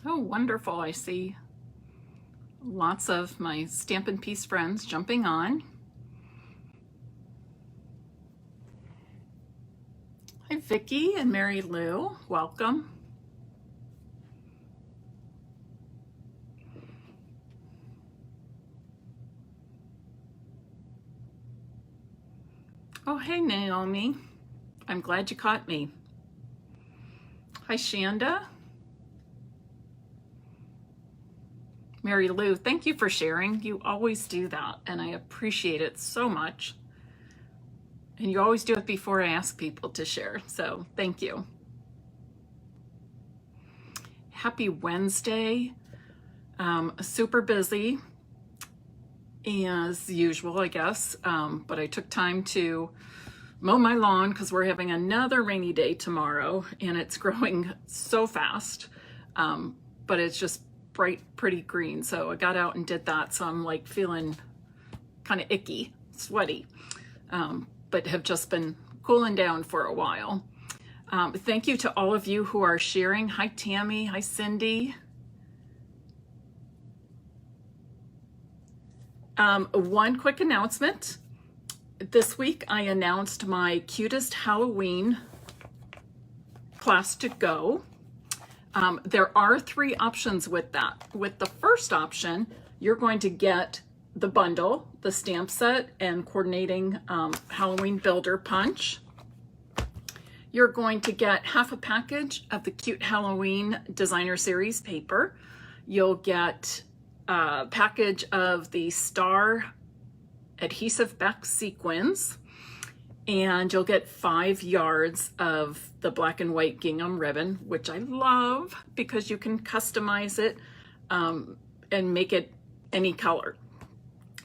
Oh, wonderful. I see lots of my Stampin' Piece friends jumping on. Hi, Vicki and Mary Lou. Welcome. Oh, hey, Naomi. I'm glad you caught me. Hi, Shanda. Mary Lou, thank you for sharing. You always do that, and I appreciate it so much. And you always do it before I ask people to share, so thank you. Happy Wednesday. Super busy as usual, I guess, but I took time to mow my lawn because we're having another rainy day tomorrow, and it's growing so fast, but it's just bright, pretty green. So I got out and did that, so I'm like feeling kind of icky, sweaty, but have just been cooling down for a while. Thank you to all of you who are sharing. Hi, Tammy. Hi, Cindy. One quick announcement. This week I announced my cutest Halloween class to go. There are 3 options with that. With the first option, you're going to get the bundle, the stamp set, and coordinating Halloween builder punch. You're going to get half a package of the cute Halloween designer series paper. You'll get a package of the star adhesive back sequins, and you'll get 5 yards of the black and white gingham ribbon, which I love because you can customize it and make it any color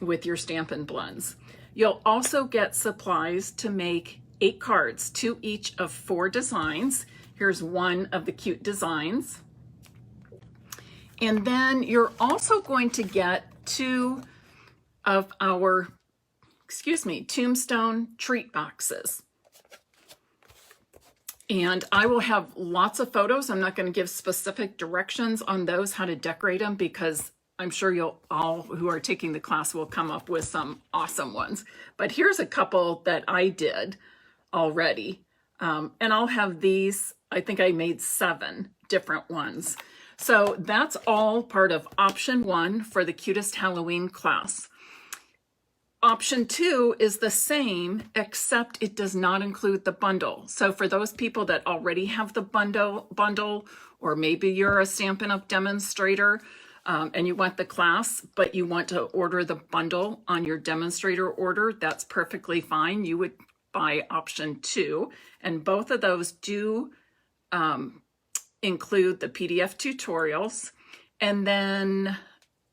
with your Stampin' blends. You'll also get supplies to make 8 cards, 2 each of 4 designs. Here's one of the cute designs. And then you're also going to get 2 of our, tombstone treat boxes. And I will have lots of photos. I'm not going to give specific directions on those, how to decorate them, because I'm sure you'll all who are taking the class will come up with some awesome ones. But here's a couple that I did already. And I'll have these, I think I made 7 different ones. So that's all part of option 1 for the cutest Halloween class. Option 2 is the same, except it does not include the bundle. So for those people that already have the bundle, or maybe you're a Stampin' Up! Demonstrator and you want the class, but you want to order the bundle on your demonstrator order, that's perfectly fine. You would buy option 2, and both of those do include the PDF tutorials. And then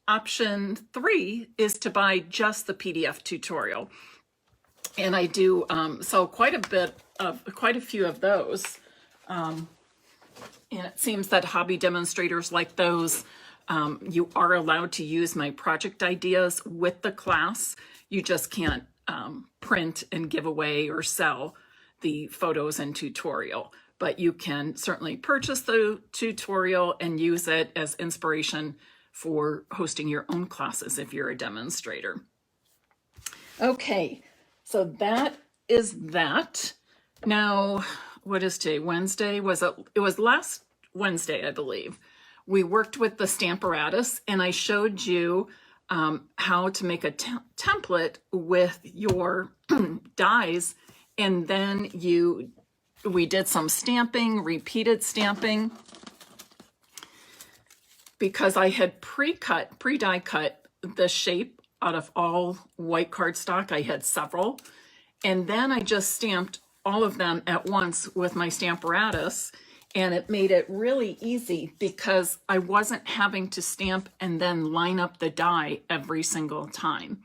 option 3 is to buy just the PDF tutorial. And I do sell quite a few of those. And it seems that hobby demonstrators like those, you are allowed to use my project ideas with the class. You just can't print and give away or sell the photos and tutorial. But you can certainly purchase the tutorial and use it as inspiration for hosting your own classes if you're a demonstrator. Okay, so that is that. Now, what is today? Wednesday? It was last Wednesday, I believe. We worked with the Stamparatus, and I showed you how to make a template with your dies, and then we did some stamping, repeated stamping, because I had pre-die cut the shape out of all white cardstock. I had several, and then I just stamped all of them at once with my Stamparatus, and it made it really easy because I wasn't having to stamp and then line up the die every single time.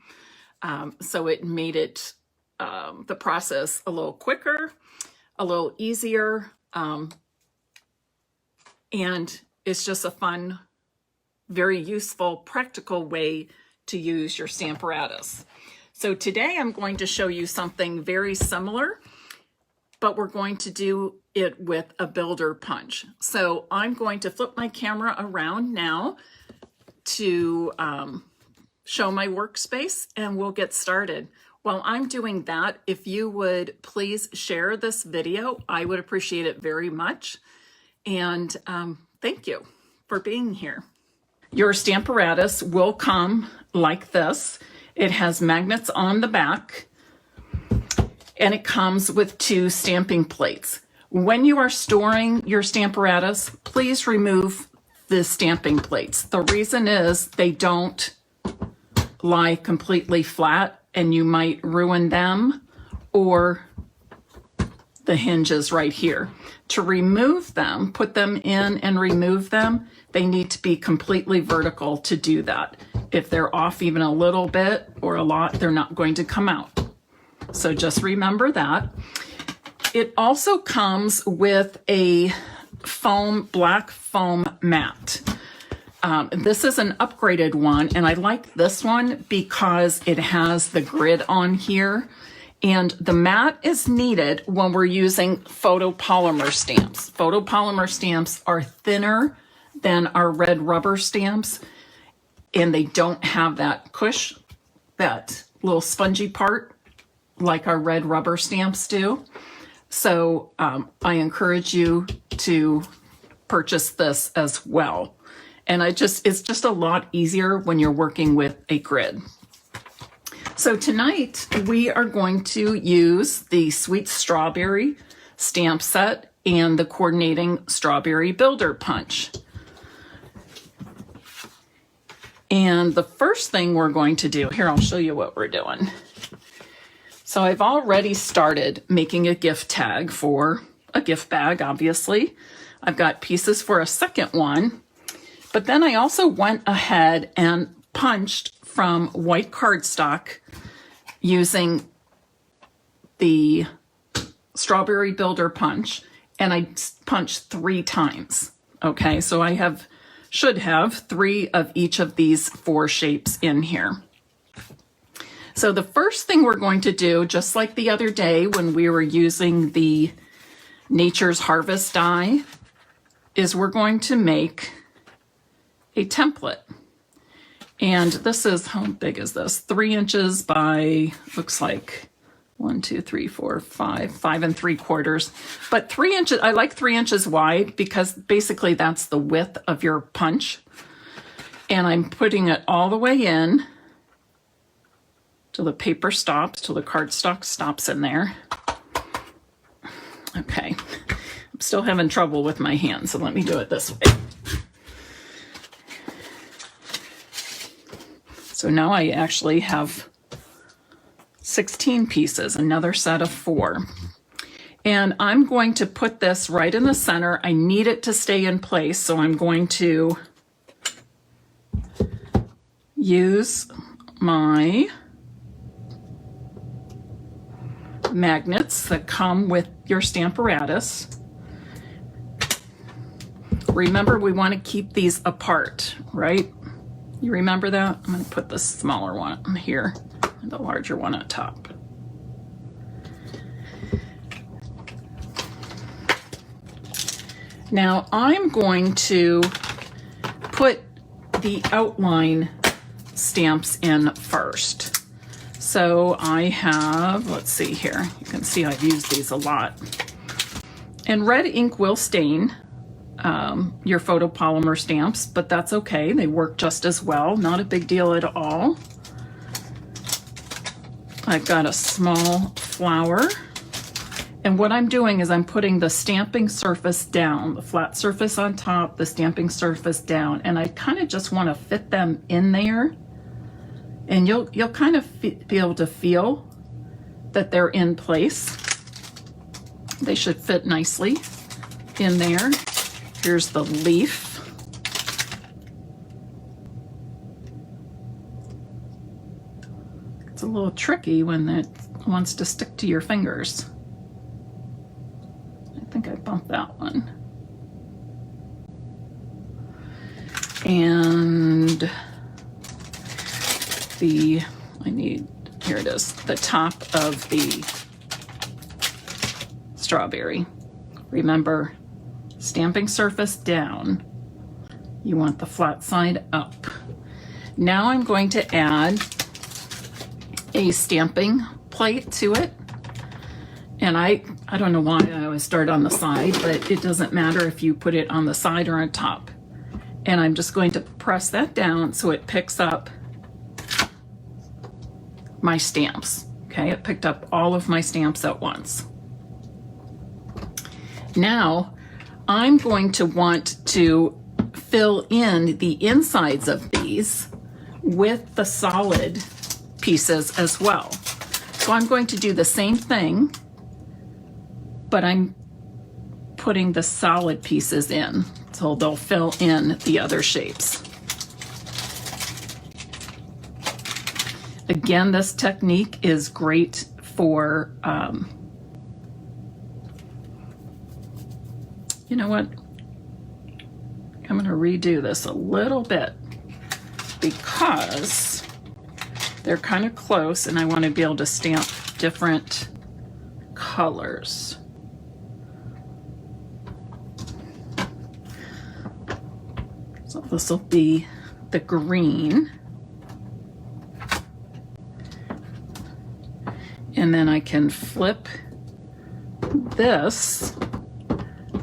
So it made it the process a little quicker, a little easier, and it's just a fun, very useful, practical way to use your Stamparatus. So today I'm going to show you something very similar. but we're going to do it with a builder punch. So I'm going to flip my camera around now to show my workspace, and we'll get started. While I'm doing that, if you would please share this video, I would appreciate it very much. And thank you for being here. Your Stamparatus will come like this. It has magnets on the back, and it comes with 2 stamping plates. When you are storing your Stamparatus, please remove the stamping plates. The reason is they don't lie completely flat, and you might ruin them, or the hinges right here. To remove them, put them in and remove them, they need to be completely vertical to do that. If they're off even a little bit or a lot, they're not going to come out. So just remember that. It also comes with a black foam mat. This is an upgraded one, and I like this one because it has the grid on here. And the mat is needed when we're using photopolymer stamps. Photopolymer stamps are thinner than our red rubber stamps, and they don't have that that little spongy part like our red rubber stamps do. So I encourage you to purchase this as well. And it's just a lot easier when you're working with a grid. So tonight we are going to use the Sweet Strawberry stamp set and the coordinating strawberry builder punch. And the first thing we're going to do, here I'll show you what we're doing. So I've already started making a gift tag for a gift bag, obviously. I've got pieces for a second one, but then I also went ahead and punched from white cardstock using the strawberry builder punch, and I punched 3 times. Okay, so I should have 3 of each of these 4 shapes in here. So the first thing we're going to do, just like the other day when we were using the Nature's Harvest die, is we're going to make a template. And this is, how big is this? 3 inches by, looks like 1, 2, 3, 4, 5 3/4. But 3 inches, I like 3 inches wide because basically that's the width of your punch. And I'm putting it all the way in till the paper stops, till the cardstock stops in there. Okay, I'm still having trouble with my hands, so let me do it this way. So now I actually have 16 pieces, another set of 4. And I'm going to put this right in the center. I need it to stay in place, so I'm going to use my magnets that come with your Stamparatus. Remember, we want to keep these apart, right? You remember that? I'm going to put the smaller one here and the larger one on top. Now I'm going to put the outline stamps in first. So I have, let's see here, you can see I've used these a lot. And red ink will stain your photopolymer stamps, but that's okay. They work just as well. Not a big deal at all. I've got a small flower. And what I'm doing is I'm putting the stamping surface down, the flat surface on top, the stamping surface down, and I kind of just want to fit them in there. And you'll kind of be able to feel that they're in place. They should fit nicely in there. Here's the leaf. It's a little tricky when it wants to stick to your fingers. I think I bumped that one. And here it is, the top of the strawberry. Remember, stamping surface down. You want the flat side up. Now I'm going to add a stamping plate to it. And I don't know why I always start on the side, but it doesn't matter if you put it on the side or on top. And I'm just going to press that down so it picks up my stamps. Okay, it picked up all of my stamps at once. Now I'm going to want to fill in the insides of these with the solid pieces as well. So I'm going to do the same thing, but I'm putting the solid pieces in, so they'll fill in the other shapes. Again, this technique is great for, you know what? I'm going to redo this a little bit because they're kind of close and I want to be able to stamp different colors. So this will be the green. And then I can flip this.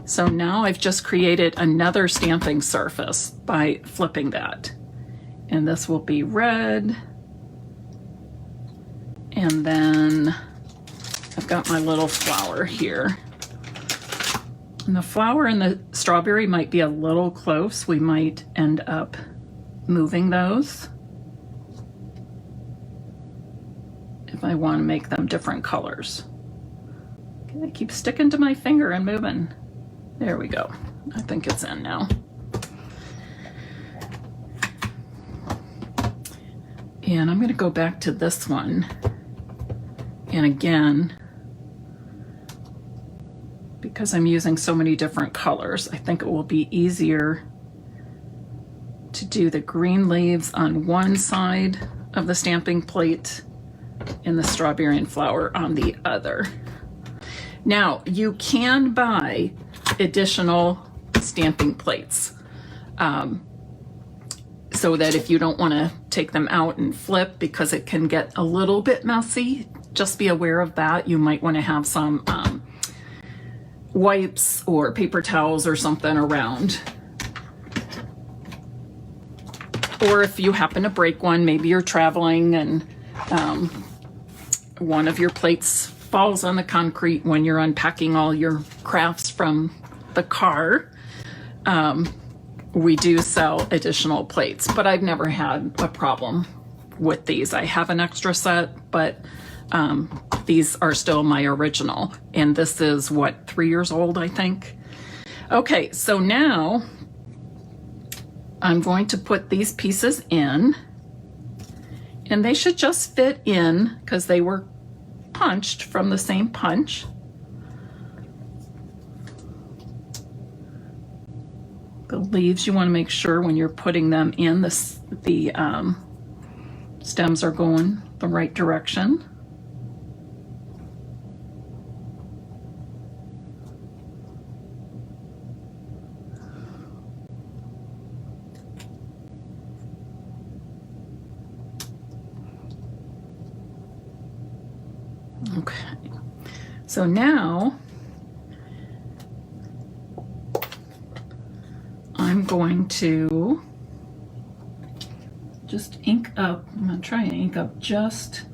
So now I've just created another stamping surface by flipping that. And this will be red. And then I've got my little flower here. And the flower and the strawberry might be a little close. We might end up moving those if I want to make them different colors. Okay, I keep sticking to my finger and moving. There we go. I think it's in now. And I'm going to go back to this one. And again, because I'm using so many different colors, I think it will be easier to do the green leaves on one side of the stamping plate and the strawberry and flower on the other. Now, you can buy additional stamping plates so that if you don't want to take them out and flip because it can get a little bit messy, just be aware of that. You might want to have some wipes or paper towels or something around. Or if you happen to break one, maybe you're traveling and one of your plates falls on the concrete when you're unpacking all your crafts from the car. We do sell additional plates, but I've never had a problem with these. I have an extra set, but these are still my original. And this is what, 3 years old, I think. Okay, so now I'm going to put these pieces in, and they should just fit in because they were punched from the same punch. The leaves, you want to make sure when you're putting them in, the stems are going the right direction. Okay, so now I'm going to just ink up, I'm going to try and ink up just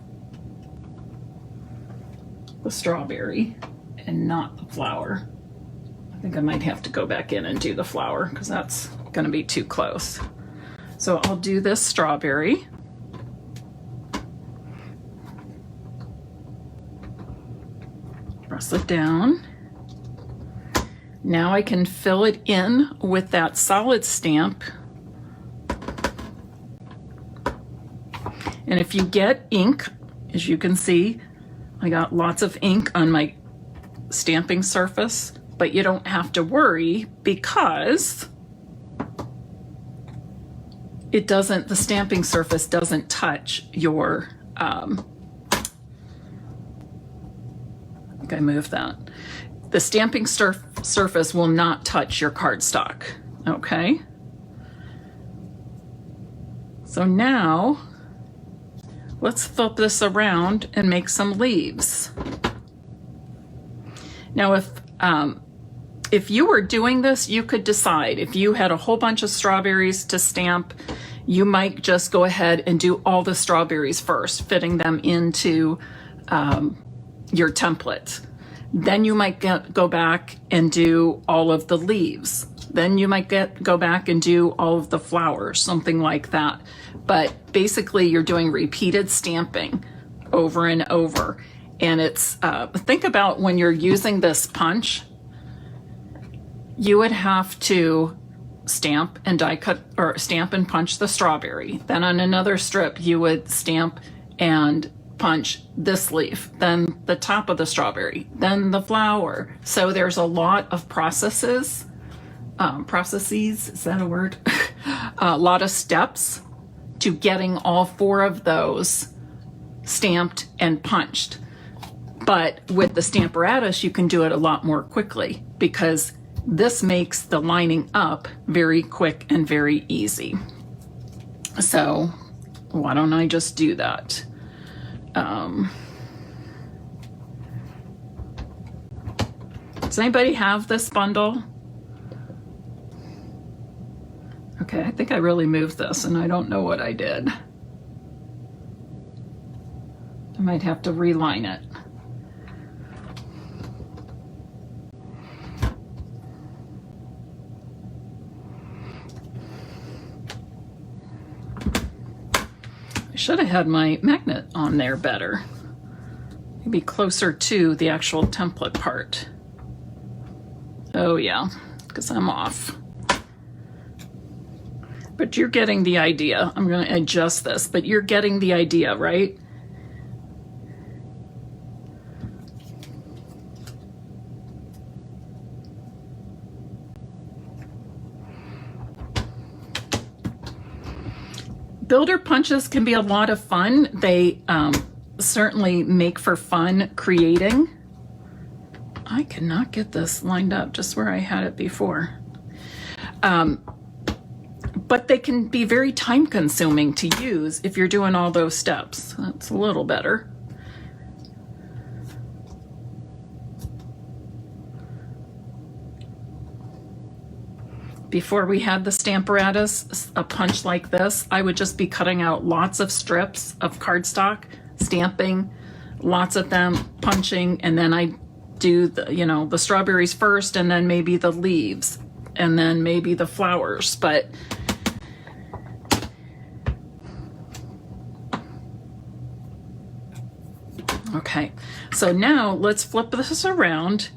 the strawberry and not the flower. I think I might have to go back in and do the flower because that's going to be too close. So I'll do this strawberry. Press it down. Now I can fill it in with that solid stamp. And if you get ink, as you can see, I got lots of ink on my stamping surface, but you don't have to worry because it doesn't, the stamping surface doesn't touch your, I think I moved that. the stamping surface will not touch your cardstock, okay? So now, let's flip this around and make some leaves. Now, if you were doing this, you could decide. If you had a whole bunch of strawberries to stamp, you might just go ahead and do all the strawberries first, fitting them into your template. Then you might go back and do all of the leaves. Then you might go back and do all of the flowers, something like that. But basically you're doing repeated stamping over and over. And it's, think about when you're using this punch, you would have to stamp and die cut, or stamp and punch the strawberry. Then on another strip, you would stamp and punch this leaf, then the top of the strawberry, then the flower. So there's a lot of processes, is that a word? A lot of steps to getting all 4 of those stamped and punched. But with the Stamparatus, you can do it a lot more quickly because this makes the lining up very quick and very easy. So why don't I just do that? Does anybody have this bundle? Okay, I think I really moved this and I don't know what I did. I might have to reline it. I should have had my magnet on there better. Maybe closer to the actual template part. Oh yeah, because I'm off. But you're getting the idea. I'm going to adjust this, but you're getting the idea, right? Builder punches can be a lot of fun. They certainly make for fun creating. I cannot get this lined up just where I had it before. But they can be very time consuming to use if you're doing all those steps. That's a little better. Before we had the Stamparatus, a punch like this, I would just be cutting out lots of strips of cardstock, stamping, lots of them, punching, and then I do the, you know, the strawberries first, and then maybe the leaves, and then maybe the flowers. But okay, so now let's flip this around.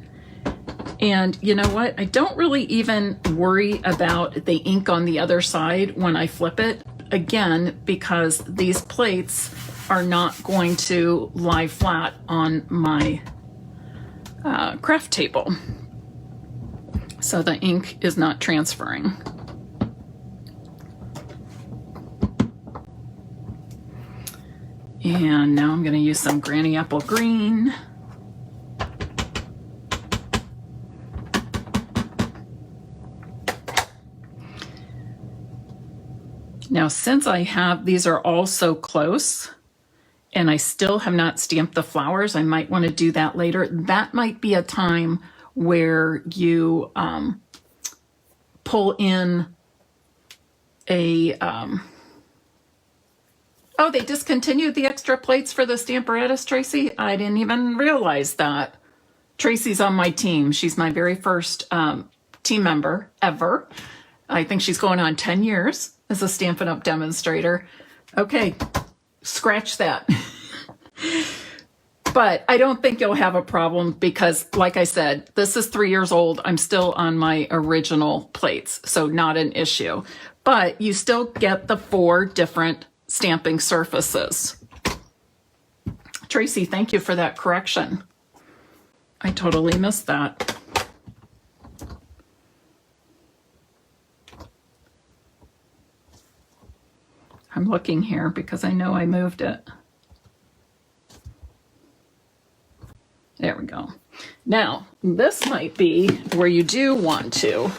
And you know what? I don't really even worry about the ink on the other side when I flip it, again, because these plates are not going to lie flat on my craft table. So the ink is not transferring. And now I'm going to use some Granny Apple Green. Now, since I have, these are all so close, and I still have not stamped the flowers, I might want to do that later. That might be a time where you pull in a, oh, they discontinued the extra plates for the Stamparatus, Tracy? I didn't even realize that. Tracy's on my team. She's my very first team member ever. I think she's going on 10 years as a Stampin' Up! Demonstrator. Okay, scratch that. But I don't think you'll have a problem because, like I said, this is 3 years old. I'm still on my original plates, so not an issue. But you still get the 4 different stamping surfaces. Tracy, thank you for that correction. I totally missed that. I'm looking here because I know I moved it. There we go. Now, this might be where you do want to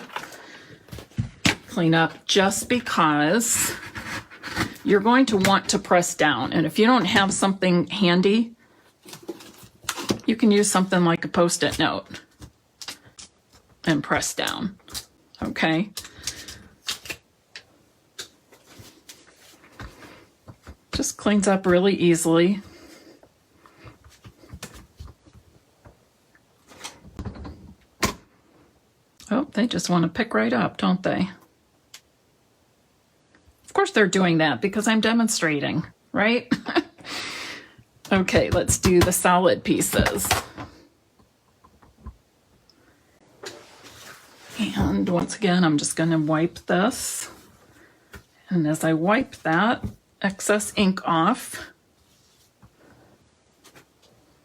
clean up, just because you're going to want to press down. And if you don't have something handy, you can use something like a Post-it note and press down, okay? Just cleans up really easily. Oh, they just want to pick right up, don't they? Of course they're doing that because I'm demonstrating, right? Okay, let's do the solid pieces. And once again, I'm just going to wipe this. And as I wipe that excess ink off,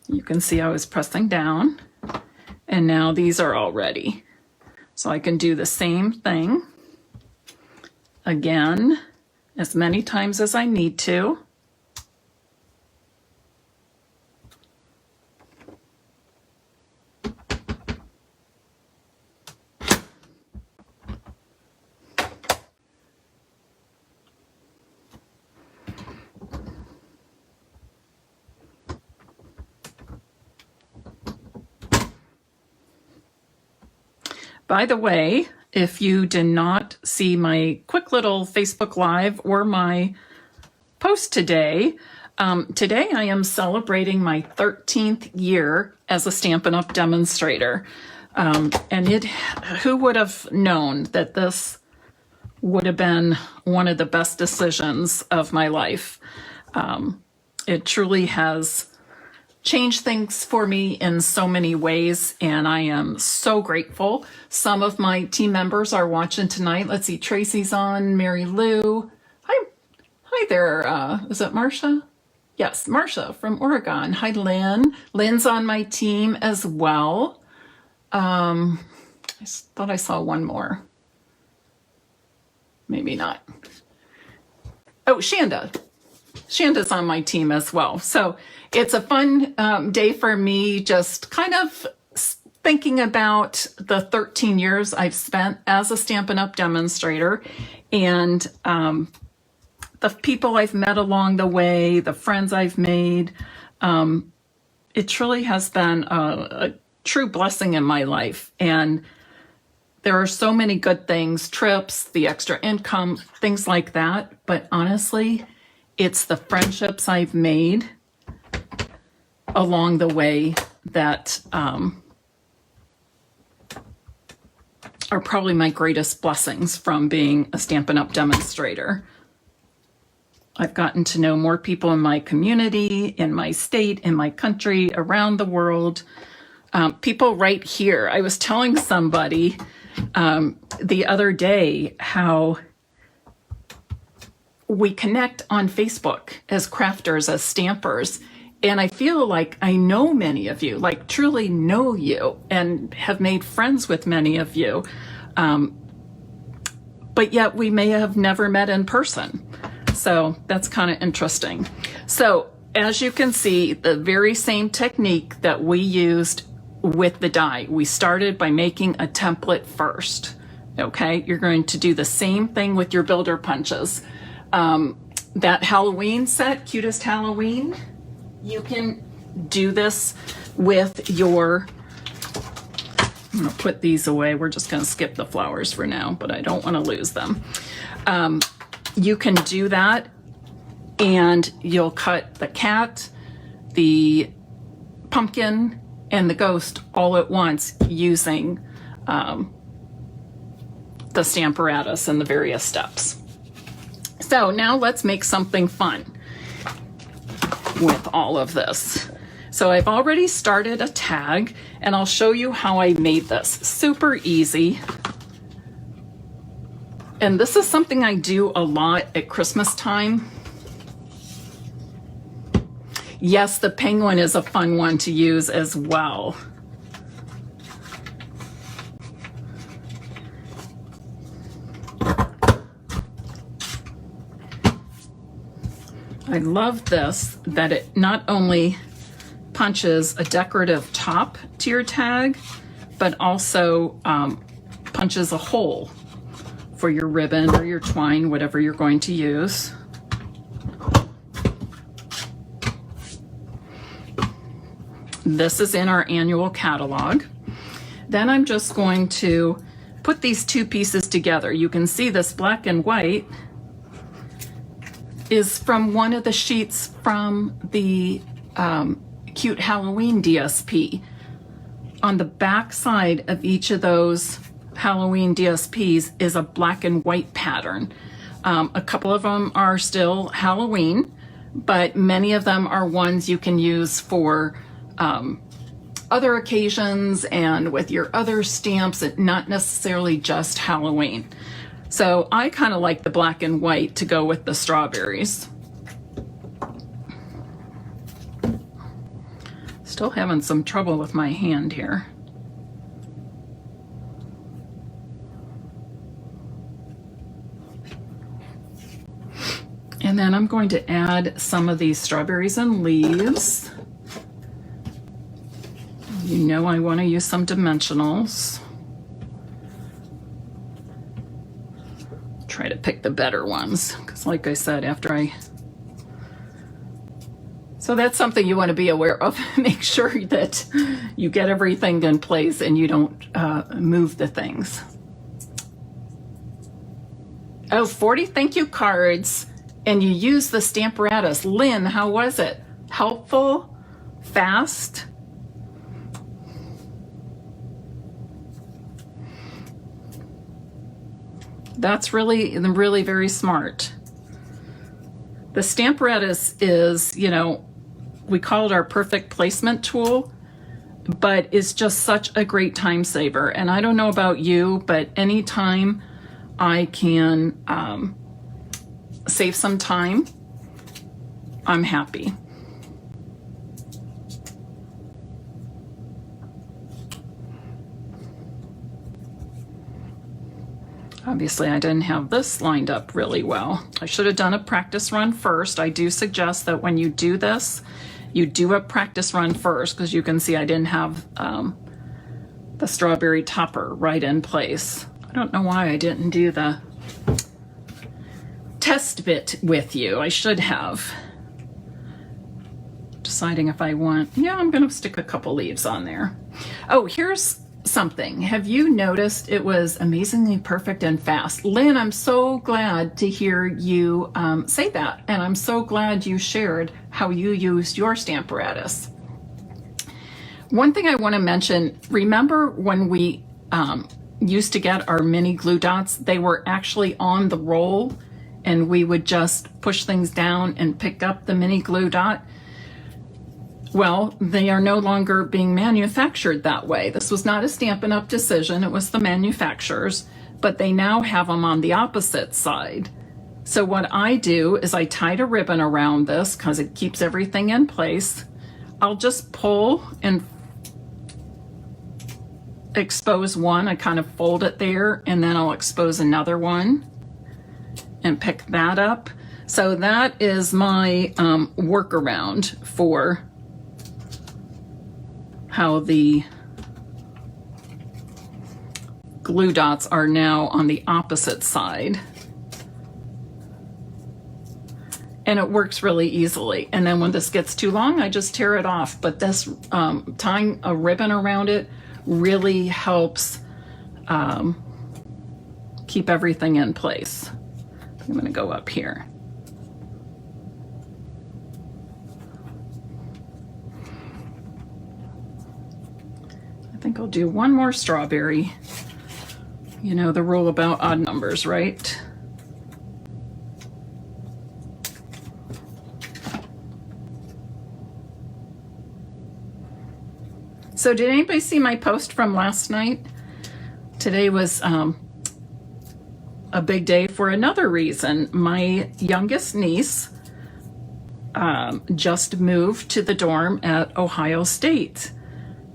you can see I was pressing down. And now these are all ready. So I can do the same thing again as many times as I need to. By the way, if you did not see my quick little Facebook Live or my post today, today I am celebrating my 13th year as a Stampin' Up! Demonstrator. And who would have known that this would have been one of the best decisions of my life? It truly has changed things for me in so many ways, and I am so grateful. Some of my team members are watching tonight. Let's see, Tracy's on, Mary Lou. Hi there. Is it Marcia? Yes, Marcia from Oregon. Hi, Lynn. Lynn's on my team as well. I thought I saw one more. Maybe not. Oh, Shanda. Shanda's on my team as well. So it's a fun day for me, just kind of thinking about the 13 years I've spent as a Stampin' Up! Demonstrator, and the people I've met along the way, the friends I've made. It truly has been a true blessing in my life. And there are so many good things, trips, the extra income, things like that. But honestly, it's the friendships I've made along the way that are probably my greatest blessings from being a Stampin' Up! Demonstrator. I've gotten to know more people in my community, in my state, in my country, around the world. People right here. I was telling somebody the other day how we connect on Facebook as crafters, as stampers. And I feel like I know many of you, like truly know you, and have made friends with many of you. But yet we may have never met in person. So that's kind of interesting. So as you can see, the very same technique that we used with the die, we started by making a template first. Okay, you're going to do the same thing with your builder punches. That Halloween set, Cutest Halloween, you can do this with your, I'm going to put these away. We're just going to skip the flowers for now, but I don't want to lose them. You can do that, and you'll cut the cat, the pumpkin, and the ghost all at once using the Stamparatus and the various steps. So now let's make something fun with all of this. So I've already started a tag, and I'll show you how I made this. Super easy. And this is something I do a lot at Christmas time. Yes, the penguin is a fun one to use as well. I love this, that it not only punches a decorative top to your tag, but also punches a hole for your ribbon or your twine, whatever you're going to use. This is in our annual catalog. Then I'm just going to put these two pieces together. You can see this black and white is from one of the sheets from the Cute Halloween DSP. On the back side of each of those Halloween DSPs is a black and white pattern. A couple of them are still Halloween, but many of them are ones you can use for other occasions and with your other stamps, not necessarily just Halloween. So I kind of like the black and white to go with the strawberries. Still having some trouble with my hand here. And then I'm going to add some of these strawberries and leaves. You know I want to use some dimensionals. Try to pick the better ones, because like I said, so that's something you want to be aware of. Make sure that you get everything in place and you don't move the things. Oh, 40 thank you cards, and you use the Stamparatus. Lynn, how was it? Helpful? Fast? That's really very smart. The Stamparatus is, you know, we call it our perfect placement tool, but it's just such a great time saver. And I don't know about you, but anytime I can save some time, I'm happy. Obviously, I didn't have this lined up really well. I should have done a practice run first. I do suggest that when you do this, you do a practice run first, because you can see I didn't have the strawberry topper right in place. I don't know why I didn't do the test bit with you. I should have. Deciding if I want, yeah, I'm going to stick a couple leaves on there. Oh, here's something. Have you noticed it was amazingly perfect and fast? Lynn, I'm so glad to hear you say that, and I'm so glad you shared how you used your Stamparatus. One thing I want to mention, remember when we used to get our mini glue dots? They were actually on the roll, and we would just push things down and pick up the mini glue dot. Well, they are no longer being manufactured that way. This was not a Stampin' Up! Decision, it was the manufacturers, but they now have them on the opposite side. So what I do is I tied a ribbon around this because it keeps everything in place. I'll just pull and expose one. I kind of fold it there, and then I'll expose another one and pick that up. So that is my workaround for how the glue dots are now on the opposite side. And it works really easily. And then when this gets too long, I just tear it off. But this tying a ribbon around it really helps keep everything in place. I'm going to go up here. I think I'll do one more strawberry. You know the rule about odd numbers, right? So did anybody see my post from last night? Today was a big day for another reason. My youngest niece just moved to the dorm at Ohio State.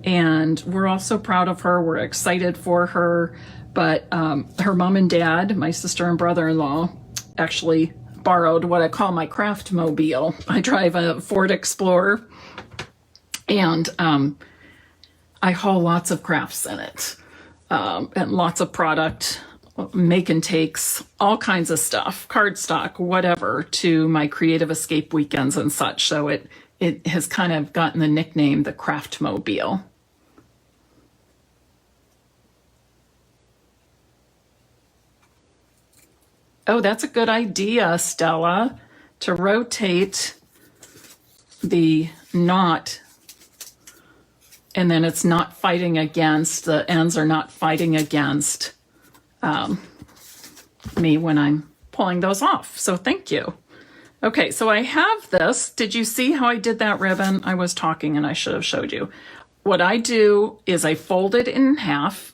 And we're all so proud of her. We're excited for her. But her mom and dad, my sister and brother-in-law, actually borrowed what I call my craft mobile. I drive a Ford Explorer. And I haul lots of crafts in it, and lots of product, make and takes, all kinds of stuff, cardstock, whatever, to my creative escape weekends and such. So it has kind of gotten the nickname the Craftmobile. Oh, that's a good idea, Stella, to rotate the knot, and then it's not fighting against, the ends are not fighting against me when I'm pulling those off. So thank you. Okay, so I have this. Did you see how I did that ribbon? I was talking and I should have showed you. What I do is I fold it in half,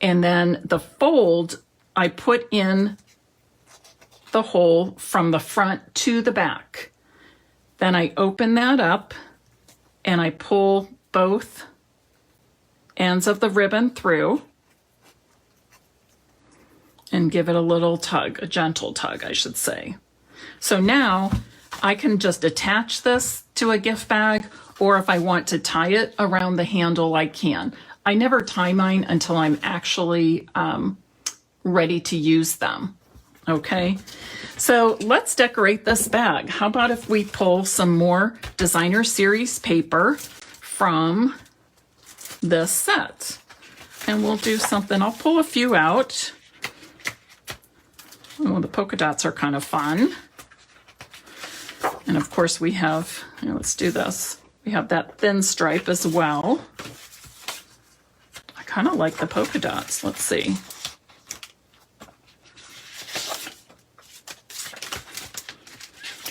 and then the fold, I put in the hole from the front to the back. Then I open that up and I pull both ends of the ribbon through and give it a little tug, a gentle tug, I should say. So now I can just attach this to a gift bag, or if I want to tie it around the handle, I can. I never tie mine until I'm actually ready to use them. Okay, so let's decorate this bag. How about if we pull some more designer series paper from this set, and we'll do something. I'll pull a few out. Oh, the polka dots are kind of fun. And of course we have, let's do this. We have that thin stripe as well. I kind of like the polka dots. Let's see.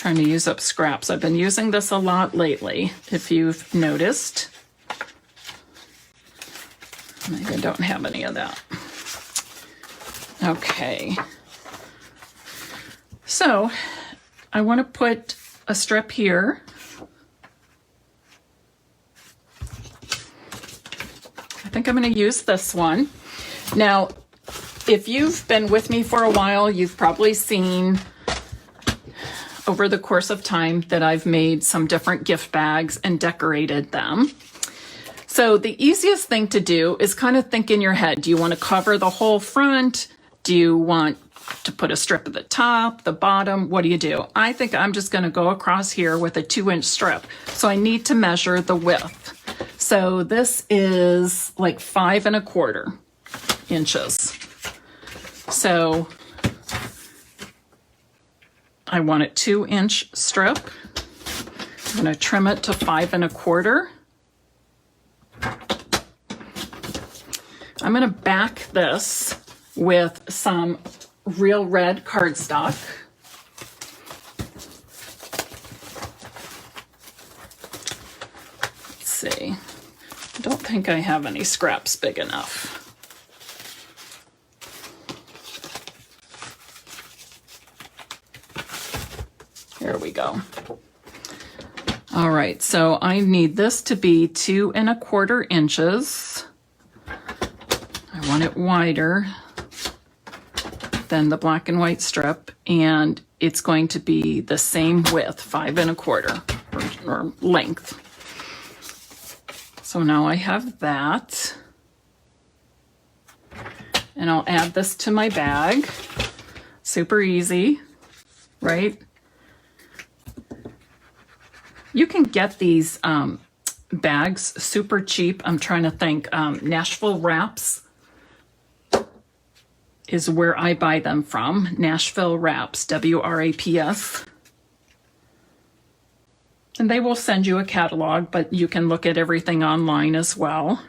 Trying to use up scraps. I've been using this a lot lately, if you've noticed. Maybe I don't have any of that. Okay. So I want to put a strip here. I think I'm going to use this one. Now, if you've been with me for a while, you've probably seen over the course of time that I've made some different gift bags and decorated them. So the easiest thing to do is kind of think in your head. Do you want to cover the whole front? Do you want to put a strip at the top, the bottom? What do you do? I think I'm just going to go across here with a 2-inch strip. So I need to measure the width. So this is like 5 1/4 inches. So I want a 2-inch strip. I'm going to trim it to 5 1/4. I'm going to back this with some real red cardstock. Let's see. I don't think I have any scraps big enough. Here we go. All right, so I need this to be 2 1/4 inches. I want it wider than the black and white strip, and it's going to be the same width, 5 1/4, or length. So now I have that, and I'll add this to my bag. Super easy, right? You can get these bags super cheap. I'm trying to think. Nashville Wraps is where I buy them from. Nashville Wraps, WRAPS. And they will send you a catalog, but you can look at everything online as well.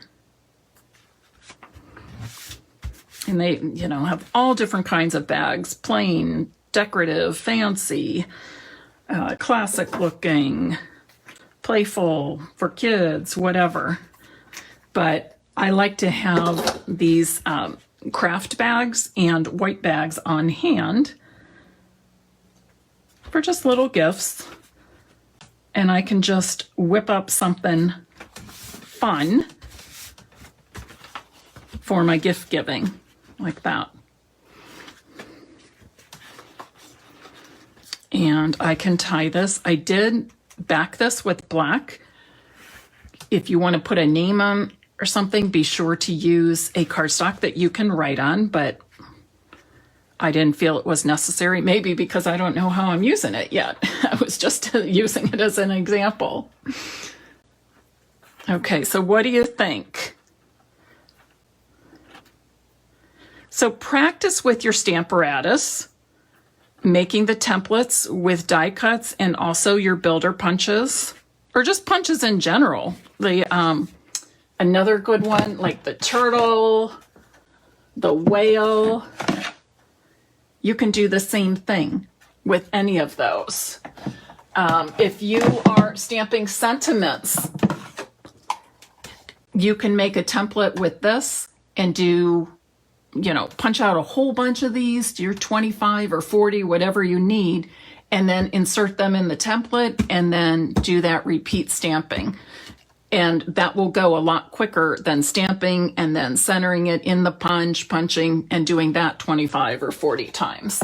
And they, have all different kinds of bags: plain, decorative, fancy, classic looking, playful, for kids, whatever. But I like to have these craft bags and white bags on hand for just little gifts. And I can just whip up something fun for my gift giving, like that. And I can tie this. I did back this with black If you want to put a name on or something, be sure to use a cardstock that you can write on, but I didn't feel it was necessary, maybe because I don't know how I'm using it yet. I was just using it as an example. Okay, so what do you think? So practice with your Stamparatus, making the templates with die cuts and also your builder punches, or just punches in general. Another good one, like the turtle, the whale. You can do the same thing with any of those. If you are stamping sentiments, you can make a template with this and do, punch out a whole bunch of these, do your 25 or 40, whatever you need, and then insert them in the template and then do that repeat stamping. And that will go a lot quicker than stamping and then centering it in the punching, and doing that 25 or 40 times.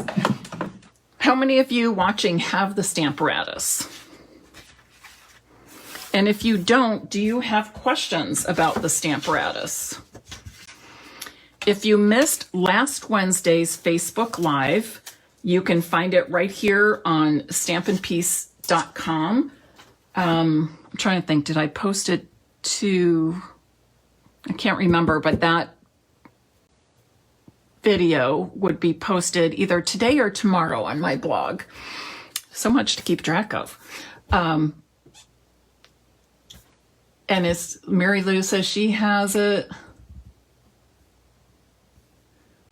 How many of you watching have the Stamparatus? And if you don't, do you have questions about the Stamparatus? If you missed last Wednesday's Facebook Live, you can find it right here on stampinpiece.com. I'm trying to think, did I post it to, I can't remember, but that video would be posted either today or tomorrow on my blog. So much to keep track of. And as Mary Lou says, she has it.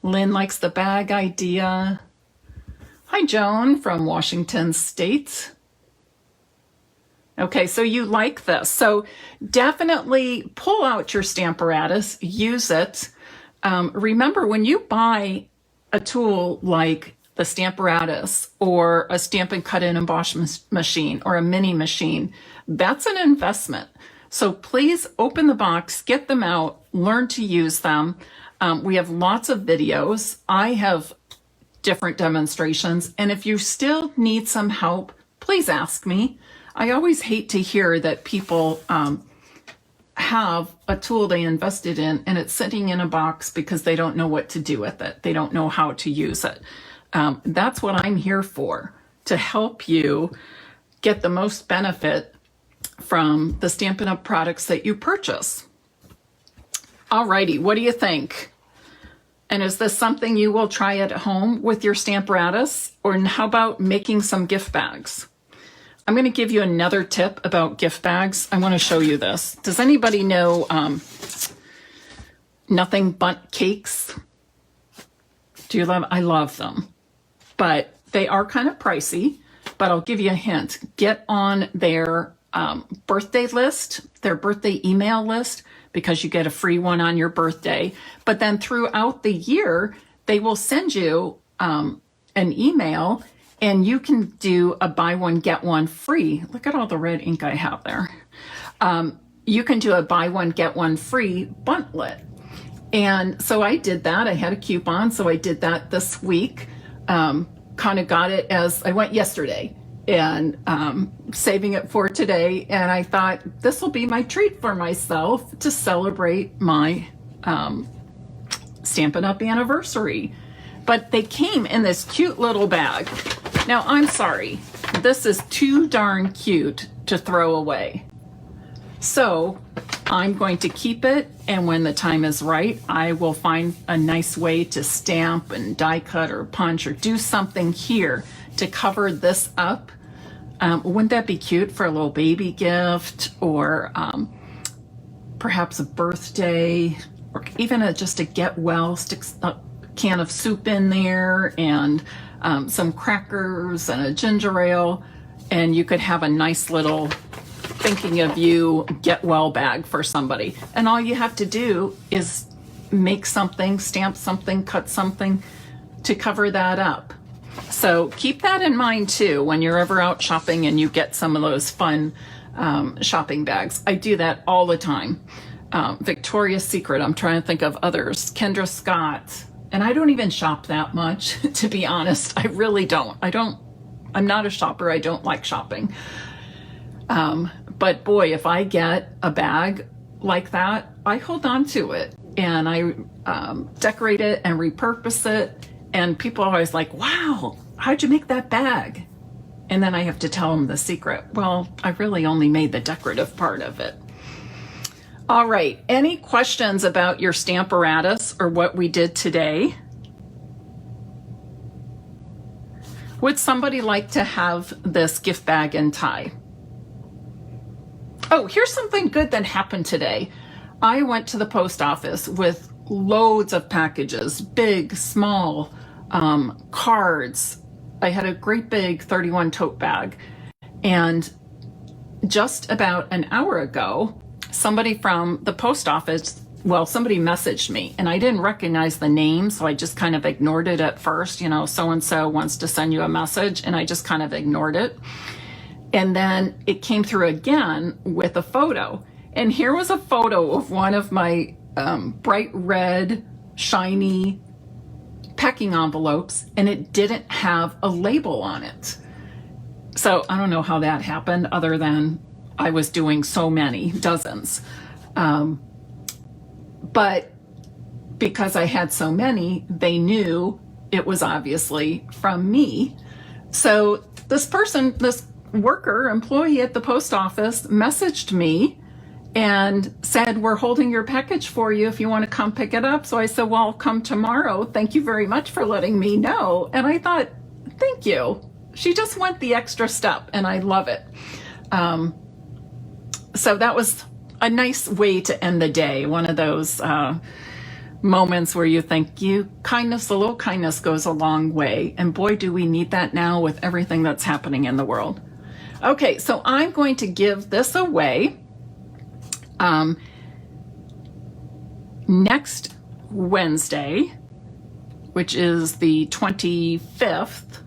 Lynn likes the bag idea. Hi, Joan from Washington State. Okay, so you like this. So definitely pull out your Stamparatus, use it. Remember, when you buy a tool like the Stamparatus or a Stampin' Cut and Emboss machine or a mini machine, that's an investment. So please open the box, get them out, learn to use them. We have lots of videos. I have different demonstrations. And if you still need some help, please ask me. I always hate to hear that people have a tool they invested in and it's sitting in a box because they don't know what to do with it. They don't know how to use it. That's what I'm here for, to help you get the most benefit from the Stampin' Up! Products that you purchase. Alrighty, what do you think? And is this something you will try at home with your Stamparatus? Or how about making some gift bags? I'm going to give you another tip about gift bags. I want to show you this. Does anybody know Nothing Bundt cakes? Do you love? I love them, but they are kind of pricey. But I'll give you a hint. Get on their birthday list, their birthday email list, because you get a free one on your birthday. But then throughout the year, they will send you an email, and you can do a buy one, get one free. Look at all the red ink I have there. You can do a buy one, get one free Bundtlet. And so I did that. I had a coupon, so I did that this week. Kind of got it as I went yesterday, and saving it for today. And I thought this will be my treat for myself to celebrate my Stampin' Up! Anniversary. But they came in this cute little bag. Now, I'm sorry, this is too darn cute to throw away. So I'm going to keep it, and when the time is right, I will find a nice way to stamp and die cut or punch or do something here to cover this up. Wouldn't that be cute for a little baby gift, or perhaps a birthday, or even just a get well, stick a can of soup in there and some crackers and a ginger ale, and you could have a nice little thinking of you get well bag for somebody. And all you have to do is make something, stamp something, cut something to cover that up. So keep that in mind too when you're ever out shopping and you get some of those fun shopping bags. I do that all the time. Victoria's Secret, I'm trying to think of others. Kendra Scott. And I don't even shop that much, to be honest. I really don't. I'm not a shopper. I don't like shopping. But boy, if I get a bag like that, I hold on to it and I decorate it and repurpose it. And people are always like, wow, how'd you make that bag? And then I have to tell them the secret. Well, I really only made the decorative part of it. All right, any questions about your Stamparatus or what we did today? Would somebody like to have this gift bag and tie? Oh, here's something good that happened today. I went to the post office with loads of packages, big, small, cards. I had a great big 31 tote bag. And just about an hour ago, somebody from the post office, well, somebody messaged me and I didn't recognize the name. So I just kind of ignored it at first. You know, so-and-so wants to send you a message, and I just kind of ignored it. And then it came through again with a photo. And here was a photo of one of my bright red, shiny packing envelopes, and it didn't have a label on it. So I don't know how that happened, other than I was doing so many, dozens. But because I had so many, they knew it was obviously from me. So this person, this worker, employee at the post office messaged me and said, we're holding your package for you if you want to come pick it up. So I said, well, I'll come tomorrow. Thank you very much for letting me know. And I thought, thank you. She just went the extra step, and I love it. So that was a nice way to end the day. One of those moments where you think a little kindness goes a long way. And boy, do we need that now with everything that's happening in the world. Okay, so I'm going to give this away. Next Wednesday, which is the 25th,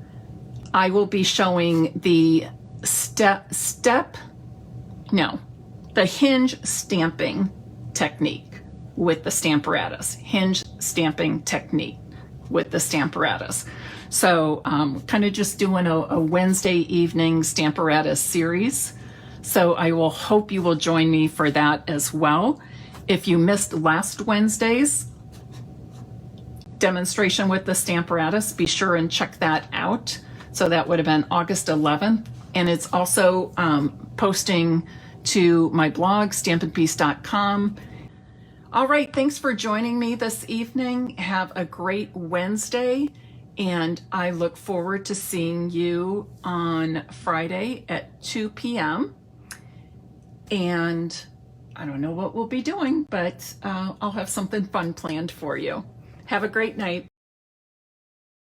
I will be showing the the hinge stamping technique with the Stamparatus. Hinge stamping technique with the Stamparatus. So kind of just doing a Wednesday evening Stamparatus series. So I will hope you will join me for that as well. If you missed last Wednesday's demonstration with the Stamparatus, be sure and check that out. So that would have been August 11th. And it's also posting to my blog, stampinpeace.com. All right, thanks for joining me this evening. Have a great Wednesday. And I look forward to seeing you on Friday at 2 p.m. And I don't know what we'll be doing, but I'll have something fun planned for you. Have a great night.